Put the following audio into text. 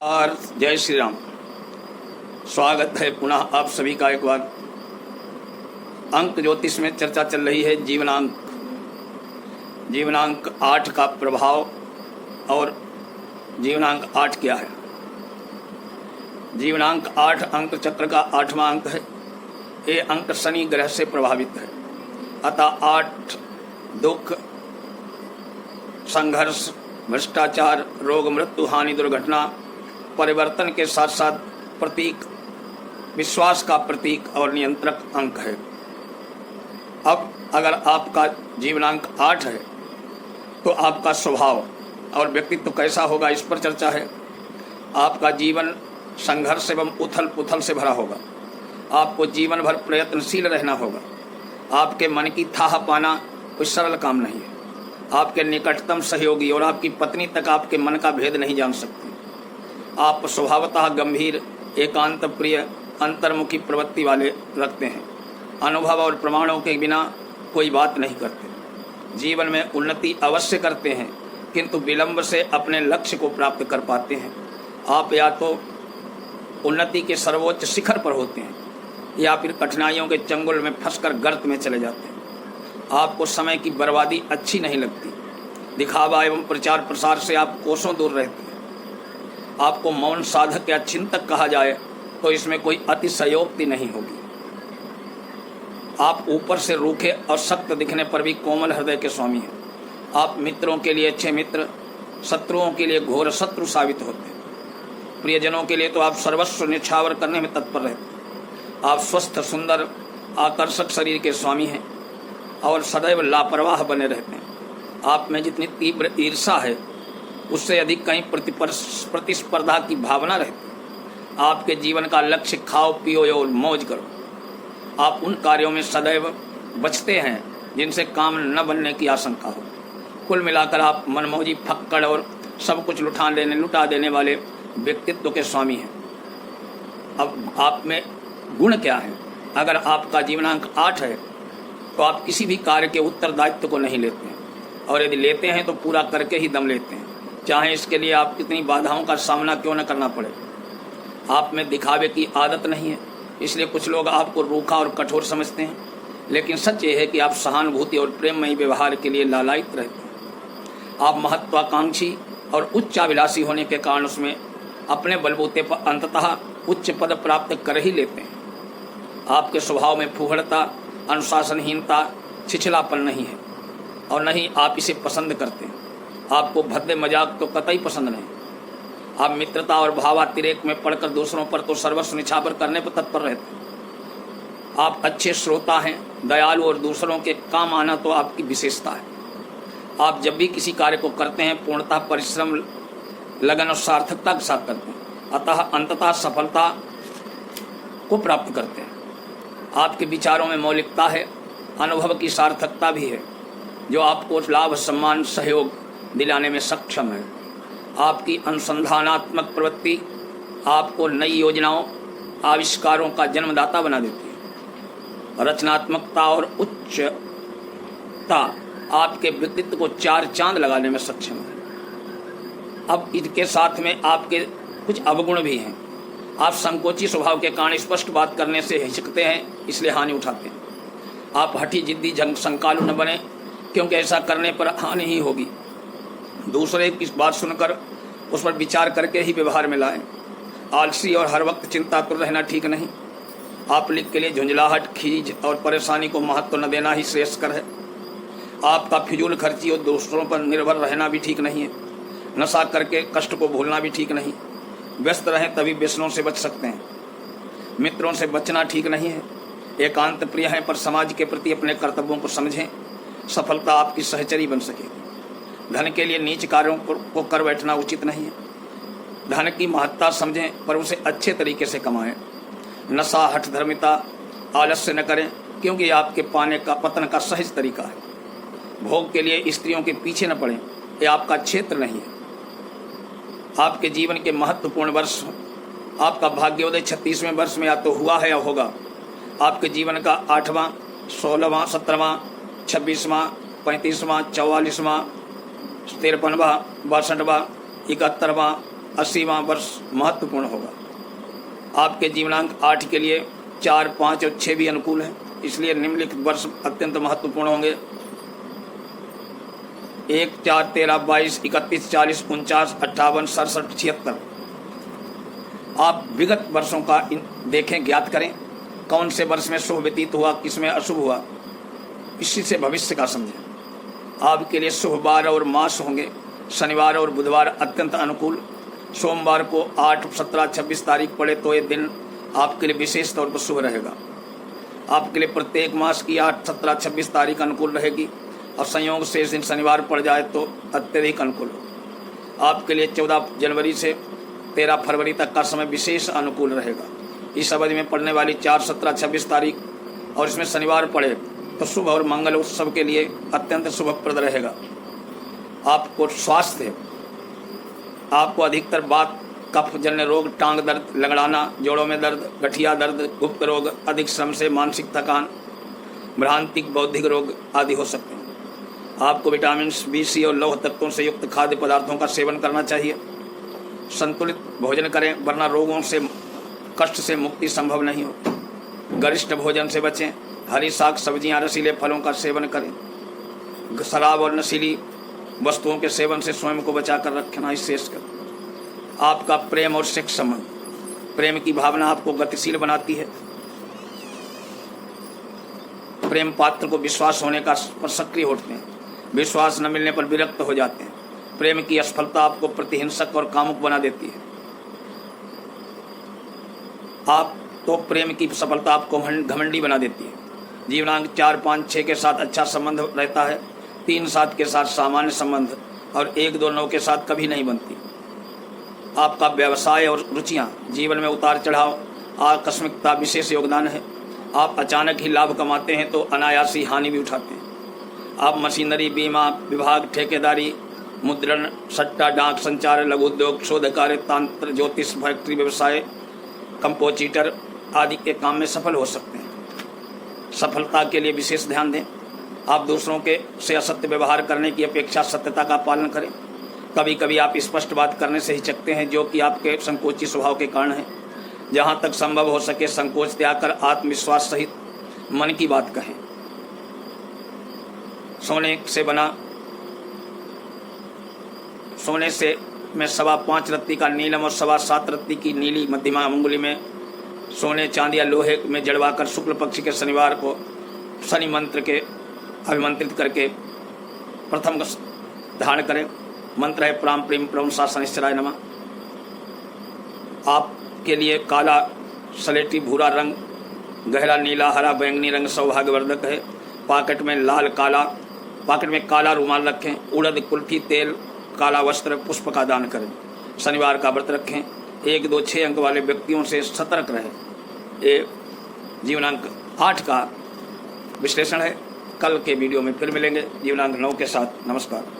और जय श्री राम। स्वागत है पुनः आप सभी का एक बार। अंक ज्योतिष में चर्चा चल रही है जीवनांक 8 का प्रभाव। और जीवनांक 8 क्या है? जीवनांक 8 अंक चक्र का 8वां अंक है। ये अंक शनि ग्रह से प्रभावित है। अतः 8 दुख, संघर्ष, भ्रष्टाचार, रोग, मृत्यु, हानि, दुर्घटना, परिवर्तन के साथ साथ प्रतीक, विश्वास का प्रतीक और नियंत्रक अंक है। अब अगर आपका जीवनांक 8 है तो आपका स्वभाव और व्यक्तित्व कैसा होगा, इस पर चर्चा है। आपका जीवन संघर्ष एवं उथल पुथल से भरा होगा। आपको जीवन भर प्रयत्नशील रहना होगा। आपके मन की थाह पाना कोई सरल काम नहीं है। आपके निकटतम सहयोगी और आपकी पत्नी तक आपके मन का भेद नहीं जान सकती। आप स्वभावतः गंभीर, एकांत प्रिय, अंतर्मुखी प्रवृत्ति वाले रखते हैं। अनुभव और प्रमाणों के बिना कोई बात नहीं करते। जीवन में उन्नति अवश्य करते हैं, किंतु विलंब से अपने लक्ष्य को प्राप्त कर पाते हैं। आप या तो उन्नति के सर्वोच्च शिखर पर होते हैं या फिर कठिनाइयों के चंगुल में फंसकर गर्त में चले जाते हैं। आपको समय की बर्बादी अच्छी नहीं लगती। दिखावा एवं प्रचार प्रसार से आप कोसों दूर रहते हैं। आपको मौन साधक या चिंतक कहा जाए तो इसमें कोई अतिशयोक्ति नहीं होगी। आप ऊपर से रूखे और सख्त दिखने पर भी कोमल हृदय के स्वामी हैं। आप मित्रों के लिए अच्छे मित्र, शत्रुओं के लिए घोर शत्रु साबित होते हैं। प्रियजनों के लिए तो आप सर्वस्व न्यौछावर करने में तत्पर रहते हैं। आप स्वस्थ, सुंदर, आकर्षक शरीर के स्वामी हैं और सदैव लापरवाह बने रहते हैं। आप में जितनी तीव्र ईर्षा है उससे अधिक कहीं प्रतिस्पर्धा की भावना रहती है। आपके जीवन का लक्ष्य खाओ पियो और मौज करो। आप उन कार्यों में सदैव बचते हैं जिनसे काम न बनने की आशंका हो। कुल मिलाकर आप मनमौजी, फक्कड़ और सब कुछ लुटा देने वाले व्यक्तित्व के स्वामी हैं। अब आप में गुण क्या है? अगर आपका जीवनांक 8 है तो आप किसी भी कार्य के उत्तरदायित्व को नहीं लेते हैं, और यदि लेते हैं तो पूरा करके ही दम लेते हैं, चाहे इसके लिए आप कितनी बाधाओं का सामना क्यों न करना पड़े। आप में दिखावे की आदत नहीं है, इसलिए कुछ लोग आपको रूखा और कठोर समझते हैं, लेकिन सच ये है कि आप सहानुभूति और प्रेममयी व्यवहार के लिए लालायित रहते हैं। आप महत्वाकांक्षी और उच्चाभिलाषी होने के कारण उसमें अपने बलबूते पर अंततः उच्च पद प्राप्त कर ही लेते हैं। आपके स्वभाव में फूहड़ता, अनुशासनहीनता, छिछलापन नहीं है और न ही आप इसे पसंद करते हैं। आपको भद्दे मजाक तो कतई पसंद नहीं। आप मित्रता और भावातिरेक में पड़कर दूसरों पर तो सर्वस्व निछावर करने पर तत्पर रहते हैं। आप अच्छे श्रोता हैं, दयालु और दूसरों के काम आना तो आपकी विशेषता है। आप जब भी किसी कार्य को करते हैं पूर्णतः परिश्रम, लगन और सार्थकता के साथ करते हैं, अतः अंततः सफलता को प्राप्त करते हैं। आपके विचारों में मौलिकता है, अनुभव की सार्थकता भी है, जो आपको लाभ, सम्मान, सहयोग दिलाने में सक्षम है। आपकी अनुसंधानात्मक प्रवृत्ति आपको नई योजनाओं, आविष्कारों का जन्मदाता बना देती है। रचनात्मकता और उच्चता आपके व्यक्तित्व को 4 चांद लगाने में सक्षम है। अब इनके साथ में आपके कुछ अवगुण भी हैं। आप संकोची स्वभाव के कारण स्पष्ट बात करने से हिचकते हैं, इसलिए हानि उठाते हैं। आप हठी, जिद्दी, संकालू न बने, क्योंकि ऐसा करने पर हानि ही होगी। दूसरे की बात सुनकर उस पर विचार करके ही व्यवहार में लाएं। आलसी और हर वक्त चिंतातुर रहना ठीक नहीं। आप लिख के लिए झुंझलाहट, खीज और परेशानी को महत्व न देना ही श्रेयस्कर है। आपका फिजूल खर्ची और दूसरों पर निर्भर रहना भी ठीक नहीं है। नशा करके कष्ट को भूलना भी ठीक नहीं। व्यस्त रहें तभी व्यसनों से बच सकते हैं। मित्रों से बचना ठीक नहीं है। एकांत प्रिय हैं पर समाज के प्रति अपने कर्तव्यों को समझें। सफलता आपकी सहचरी बन सकेगी। धन के लिए नीच कार्यों को कर बैठना उचित नहीं है। धन की महत्ता समझें पर उसे अच्छे तरीके से कमाएं। नशा, हठधर्मिता, आलस्य न करें, क्योंकि ये आपके पतन का सहज तरीका है। भोग के लिए स्त्रियों के पीछे न पड़ें, ये आपका क्षेत्र नहीं है। आपके जीवन के महत्वपूर्ण वर्ष, आपका भाग्योदय 36वें वर्ष में या तो हुआ है या होगा। आपके जीवन का 8वां, 16वां, 17वां, 26वां, 35वां, 44वां, 53वां, 62वां, 71वां, 80वां वर्ष महत्वपूर्ण होगा। आपके जीवनांक 8 के लिए 4, 5 और 6 भी अनुकूल है, इसलिए निम्नलिखित वर्ष अत्यंत महत्वपूर्ण होंगे। 1, 4, 13, 22, 31, 40, 49, 58, 67, 76। आप विगत वर्षों का देखें, ज्ञात करें कौन से वर्ष में शुभ व्यतीत हुआ, किसमें अशुभ हुआ, इसी से भविष्य का समझें। आपके लिए शुभ वार और मास होंगे। शनिवार और बुधवार अत्यंत अनुकूल। सोमवार को 8, 17, 26 तारीख पड़े तो ये दिन आपके लिए विशेष तौर पर शुभ रहेगा। आपके लिए प्रत्येक मास की 8, 17, 26 तारीख अनुकूल रहेगी और संयोग से इस दिन शनिवार पड़ जाए तो अत्यधिक अनुकूल हो। आपके लिए 14 जनवरी से 13 फरवरी तक का समय विशेष अनुकूल रहेगा। इस अवधि में पड़ने वाली 4, 17, 26 तारीख और इसमें शनिवार पड़े तो शुभ और मंगल उत्सव के लिए अत्यंत शुभप्रद रहेगा। आपको स्वास्थ्य, आपको अधिकतर बात, कफ जन्य रोग, टांग दर्द, लगड़ाना, जोड़ों में दर्द, गठिया दर्द, गुप्त रोग, अधिक श्रम से मानसिक थकान, भ्रांतिक बौद्धिक रोग आदि हो सकते हैं। आपको विटामिन बी, सी और लौह तत्वों से युक्त खाद्य पदार्थों का सेवन करना चाहिए। संतुलित भोजन करें, वरना रोगों से, कष्ट से मुक्ति संभव नहीं होती। गरिष्ठ भोजन से बचें। हरी साग सब्जियां, रसीले फलों का सेवन करें। शराब और नशीली वस्तुओं के सेवन से स्वयं को बचा कर रखना ही शेष कर। आपका प्रेम और सेक्स संबंध, प्रेम की भावना आपको गतिशील बनाती है। प्रेम पात्र को विश्वास होने का पर सक्रिय होते हैं, विश्वास न मिलने पर विरक्त हो जाते हैं। प्रेम की असफलता आपको प्रतिहिंसक और कामुक बना देती है। आप तो प्रेम की सफलता आपको घमंडी बना देती है। जीवनांक 4, 5, 6 के साथ अच्छा संबंध रहता है। 3, 7 के साथ सामान्य संबंध और 1, 2, 9 के साथ कभी नहीं बनती। आपका व्यवसाय और रुचियां, जीवन में उतार चढ़ाव, आकस्मिकता विशेष योगदान है। आप अचानक ही लाभ कमाते हैं तो अनायासी हानि भी उठाते हैं। आप मशीनरी, बीमा विभाग, ठेकेदारी, मुद्रण, सट्टा, डाक, संचार, लघु उद्योग, शोध कार्य, तंत्र, ज्योतिष, फैक्ट्री व्यवसाय, कंपोजिटर आदि के काम में सफल हो सकते हैं। सफलता के लिए विशेष ध्यान दें। आप दूसरों के से असत्य व्यवहार करने की अपेक्षा सत्यता का पालन करें। कभी कभी आप स्पष्ट बात करने से हिचकते हैं, जो कि आपके संकोची स्वभाव के कारण है। जहाँ तक संभव हो सके संकोच त्याग कर आत्मविश्वास सहित मन की बात कहें। सोने से में 5.25 रत्ती का नीलम और 7.25 रत्ती की नीली मध्यमा अंगुली में सोने, चांदी या लोहे में जड़वाकर शुक्ल पक्ष के शनिवार को शनि मंत्र के अभिमंत्रित करके प्रथम धारण करें। मंत्र है प्राम प्रेम प्रम सा शनिश्चराय नमः। आपके लिए काला, सलेटी, भूरा रंग, गहरा नीला, हरा, बैंगनी रंग सौभाग्यवर्धक है। पॉकेट में काला रुमाल रखें। उड़द, कुल्फी, तेल, काला वस्त्र, पुष्प का दान करें। शनिवार का व्रत रखें। 1, 2, 6 अंक वाले व्यक्तियों से सतर्क रहें। ये जीवनांक 8 का विश्लेषण है। कल के वीडियो में फिर मिलेंगे जीवनांक 9 के साथ। नमस्कार।